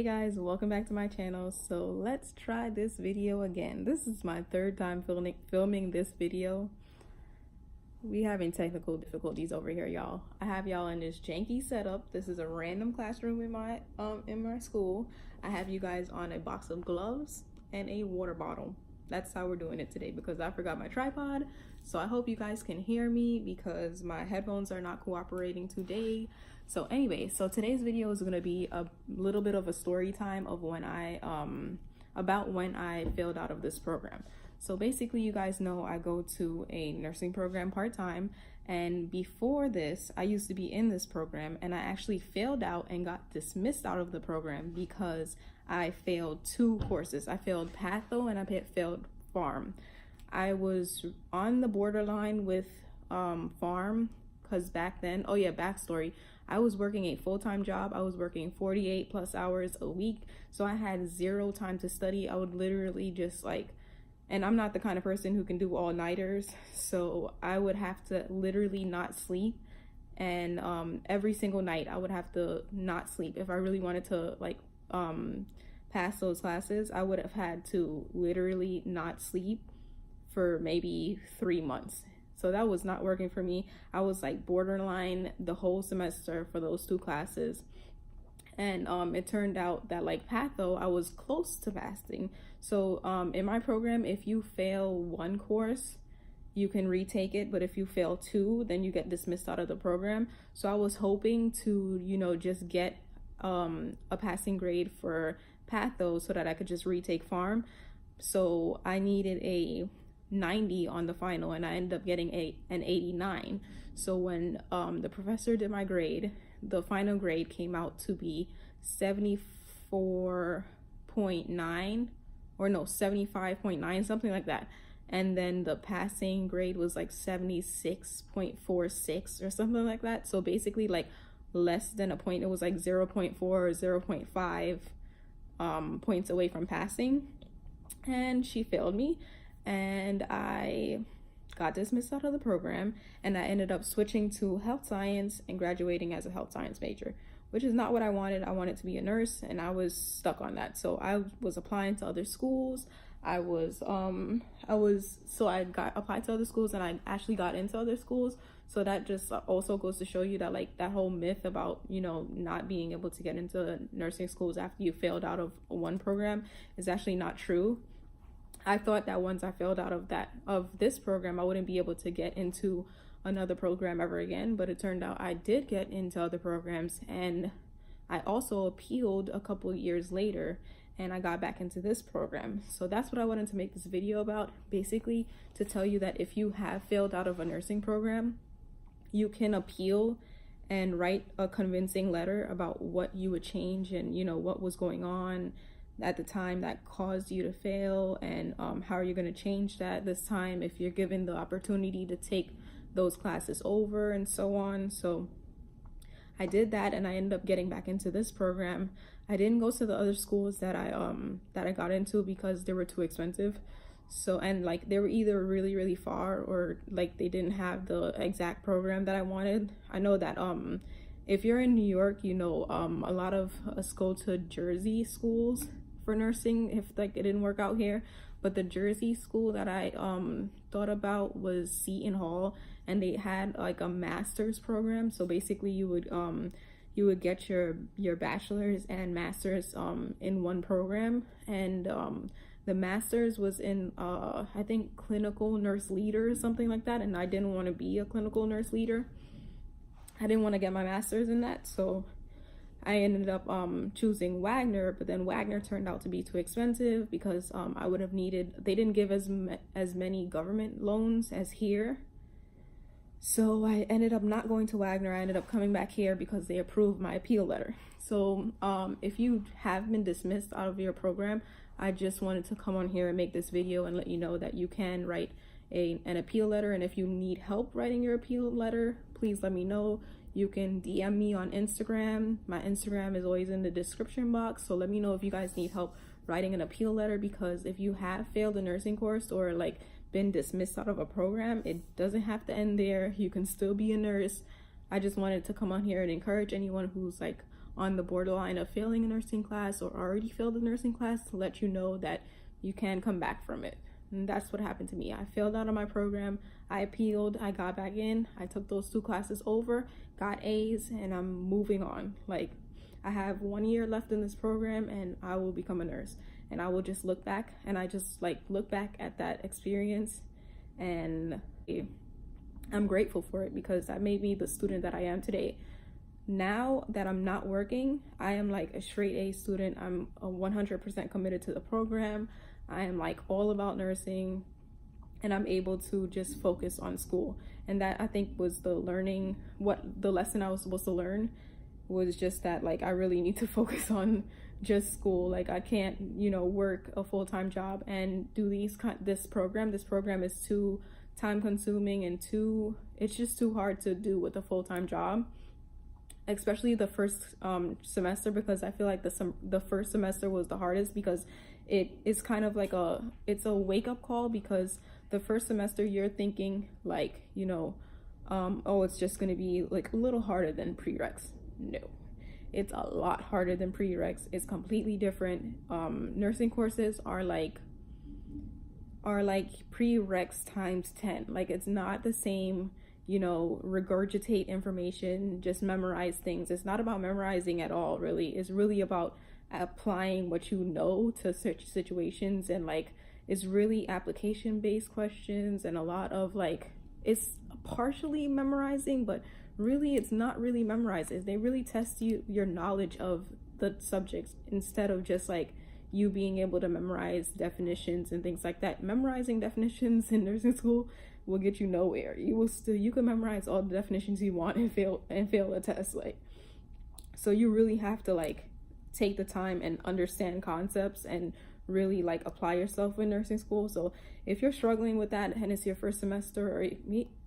Hey guys, welcome back to my channel. So let's try this video again. This is my third time filming this video. We having technical difficulties over here, y'all. I have y'all in this janky setup. This is a random classroom in my school. I have you guys on a box of gloves and a water bottle. That's how we're doing it today because I forgot my tripod. So I hope you guys can hear me because my headphones are not cooperating today. So anyway, so today's video is going to be a little bit of a story time of when about when I failed out of this program. So basically, you guys know I go to a nursing program part-time, and before this I used to be in this program, and I actually failed out and got dismissed out of the program because I failed two courses. I failed patho and I failed pharm. I was on the borderline with pharm because back then, oh yeah, backstory, I was working a full-time job. I was working 48 plus hours a week, so I had zero time to study. I would literally just and I'm not the kind of person who can do all-nighters, so I would have to literally not sleep, and every single night I would have to not sleep. If I really wanted to pass those classes, I would have had to literally not sleep for maybe 3 months. So that was not working for me. I was borderline the whole semester for those two classes. And it turned out that patho, I was close to passing. So in my program, if you fail one course, you can retake it. But if you fail two, then you get dismissed out of the program. So I was hoping to, just get a passing grade for patho so that I could just retake pharm. So I needed a 90 on the final, and I ended up getting an 89. So when the professor did my grade, the final grade came out to be 74.9, or no, 75.9, something like that. And then the passing grade was 76.46 or something like that. So basically less than a point. It was 0.4 or 0.5 points away from passing. And she failed me, and I got dismissed out of the program, and I ended up switching to health science and graduating as a health science major, which is not what I wanted. I wanted to be a nurse, and I was stuck on that. So I was applying to other schools. I got applied to other schools, and I actually got into other schools. So that just also goes to show you that that whole myth about not being able to get into nursing schools after you failed out of one program is actually not true. I thought that once I failed out of this program, I wouldn't be able to get into another program ever again. But it turned out I did get into other programs, and I also appealed a couple years later, and I got back into this program. So that's what I wanted to make this video about, basically to tell you that if you have failed out of a nursing program, you can appeal and write a convincing letter about what you would change and what was going on at the time that caused you to fail, and how are you going to change that this time if you're given the opportunity to take those classes over and so on. So I did that, and I ended up getting back into this program. I didn't go to the other schools that I got into because they were too expensive. So, and they were either really, really far, or they didn't have the exact program that I wanted. I know that if you're in New York, a lot of us go to Jersey schools for nursing if it didn't work out here. But the Jersey school that I thought about was Seton Hall, and they had a master's program. So basically you would get your bachelor's and master's in one program, and the master's was in I think clinical nurse leader or something like that, and I didn't want to be a clinical nurse leader. I didn't want to get my master's in that, so I ended up choosing Wagner. But then Wagner turned out to be too expensive because I would have needed, they didn't give as many government loans as here. So I ended up not going to Wagner. I ended up coming back here because they approved my appeal letter. So if you have been dismissed out of your program, I just wanted to come on here and make this video and let you know that you can write an appeal letter. And if you need help writing your appeal letter, please let me know. You can DM me on Instagram. My Instagram is always in the description box. So let me know if you guys need help writing an appeal letter, because if you have failed a nursing course or been dismissed out of a program, it doesn't have to end there. You can still be a nurse. I just wanted to come on here and encourage anyone who's on the borderline of failing a nursing class or already failed a nursing class to let you know that you can come back from it. And that's what happened to me. I failed out of my program. I appealed. I got back in. I took those 2 classes over, got A's, and I'm moving on. Like, I have 1 year left in this program and I will become a nurse. And I will just look back, and I just like look back at that experience, and I'm grateful for it because that made me the student that I am today. Now that I'm not working, I am like a straight A student. I'm 100% committed to the program. I am like all about nursing, and I'm able to just focus on school. And that, I think, was the lesson I was supposed to learn, was just that like I really need to focus on just school. Like, I can't, work a full-time job and do this program. This program is too time consuming and it's just too hard to do with a full-time job, especially the first semester, because I feel like the first semester was the hardest because it is kind of like it's a wake-up call, because the first semester you're thinking like, oh, it's just going to be like a little harder than prereqs. No, it's a lot harder than prereqs. It's completely different. Nursing courses are like prereqs times 10. Like, it's not the same, regurgitate information, just memorize things. It's not about memorizing at all, really. It's really about applying what you know to such situations, and like it's really application based questions, and a lot of like, it's partially memorizing, but really it's not really memorizing. They really test your knowledge of the subjects instead of just like you being able to memorize definitions and things like that. Memorizing definitions in nursing school will get you nowhere. You can memorize all the definitions you want and fail a test. Like, so you really have to like take the time and understand concepts and really like apply yourself in nursing school. So if you're struggling with that and it's your first semester, or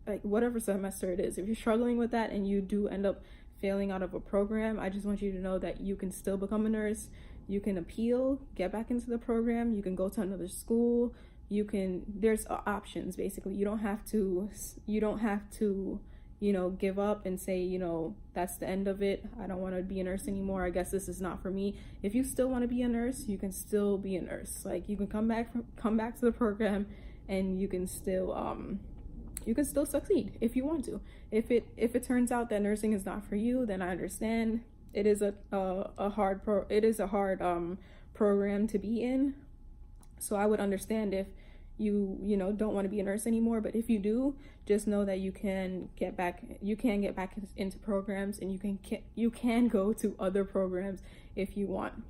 like whatever semester it is, if you're struggling with that and you do end up failing out of a program, I just want you to know that you can still become a nurse. You can appeal, get back into the program, you can go to another school, there's options. Basically, you don't have to give up and say, that's the end of it. I don't want to be a nurse anymore. I guess this is not for me. If you still want to be a nurse, you can still be a nurse. Like, you can come back to the program, and you can still succeed if you want to. If it turns out that nursing is not for you, then I understand. It is a hard program to be in. So I would understand if you don't want to be a nurse anymore. But if you do, just know that you can get back into programs, and you can go to other programs if you want.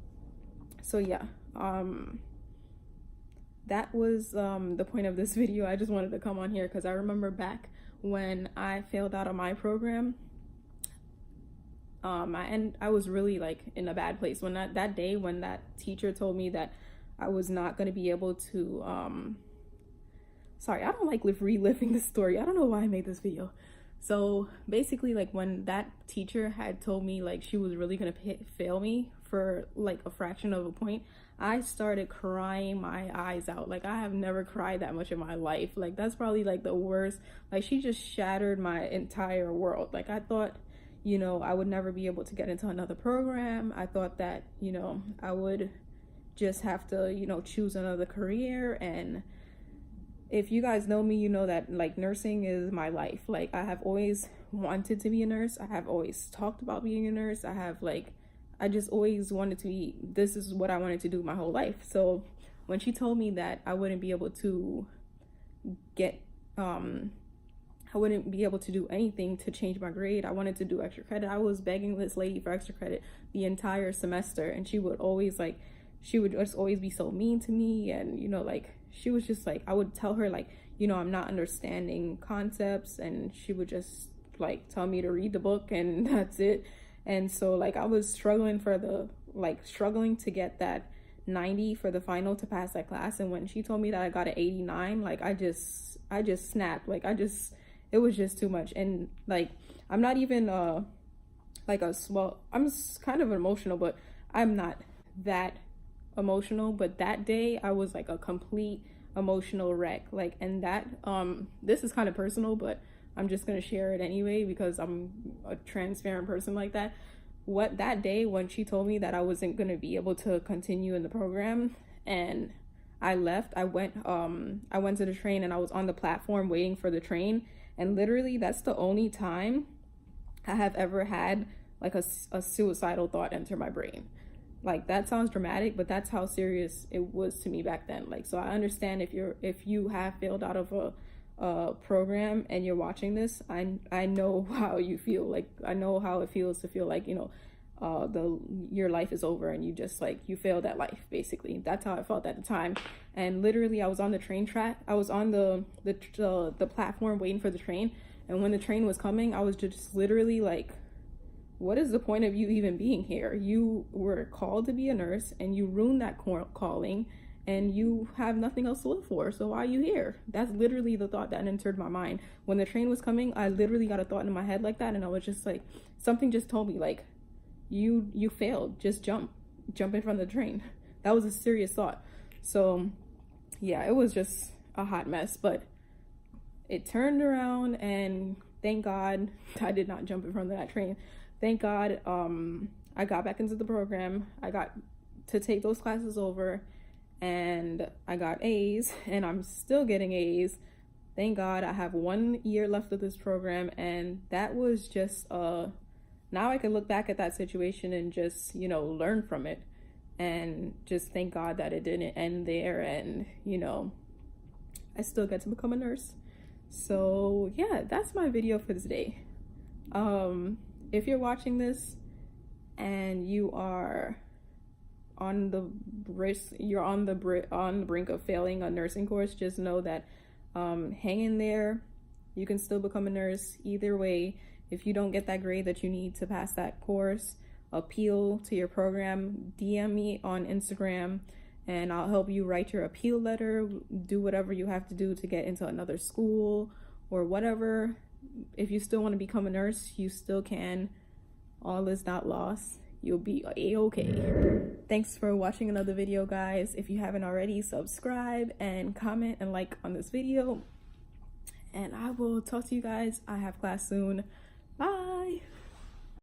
So yeah, that was the point of this video. I just wanted to come on here because I remember back when I failed out of my program, I was really like in a bad place when that day when that teacher told me that I was not going to be able to sorry, I don't like reliving the story. I don't know why I made this video. So basically, like, when that teacher had told me like she was really going to fail me for like a fraction of a point, I started crying my eyes out. Like, I have never cried that much in my life. Like, that's probably like the worst. Like, she just shattered my entire world. Like, I thought, I would never be able to get into another program. I thought that, I would just have to, choose another career. And if you guys know me, you know that like nursing is my life. Like, I have always wanted to be a nurse. I have always talked about being a nurse. I just always wanted to be, this is what I wanted to do my whole life. So when she told me that I wouldn't be able to do anything to change my grade, I wanted to do extra credit. I was begging this lady for extra credit the entire semester, and she would just always be so mean to me. And she was just like, I would tell her like, I'm not understanding concepts, and she would just like tell me to read the book, and that's it. And so like I was struggling to get that 90 for the final to pass that class. And when she told me that I got an 89, like I just snapped. Like it was just too much. And like, I'm not even I'm kind of emotional, but I'm not that emotional. But that day I was like a complete emotional wreck. Like, and that this is kind of personal, but I'm just gonna share it anyway because I'm a transparent person like that. what that day when she told me that I wasn't going to be able to continue in the program and I left, I went to the train and I was on the platform waiting for the train, and literally that's the only time I have ever had like a suicidal thought enter my brain. Like, that sounds dramatic, but that's how serious it was to me back then. Like, so I understand if you have failed out of a program and you're watching this, I know how you feel. Like, I know how it feels to feel like, you know, your life is over and you just like, you failed at life, basically. That's how I felt at the time. And literally I was on the train track, I was on the platform waiting for the train, and when the train was coming, I was just literally like, what is the point of you even being here? You were called to be a nurse and you ruined that calling, and you have nothing else to live for, so why are you here? That's literally the thought that entered my mind when the train was coming. I literally got a thought in my head like that, and I was just like, something just told me like, you failed, just jump in front of the train. That was a serious thought. So yeah, it was just a hot mess, but it turned around, and thank God I did not jump in front of that train. Thank God I got back into the program. I got to take those classes over, and I got A's, and I'm still getting A's. Thank God I have 1 year left of this program, and that was just now I can look back at that situation and just, you know, learn from it, and just thank God that it didn't end there, and, you know, I still get to become a nurse. So yeah, that's my video for today. If you're watching this and you are on the brink of failing a nursing course, just know that hang in there. You can still become a nurse either way. If you don't get that grade that you need to pass that course, appeal to your program, DM me on Instagram, and I'll help you write your appeal letter, do whatever you have to do to get into another school or whatever. If you still want to become a nurse, you still can. All is not lost. You'll be a-okay. Thanks for watching another video, guys. If you haven't already, subscribe and comment and like on this video. And I will talk to you guys. I have class soon. Bye.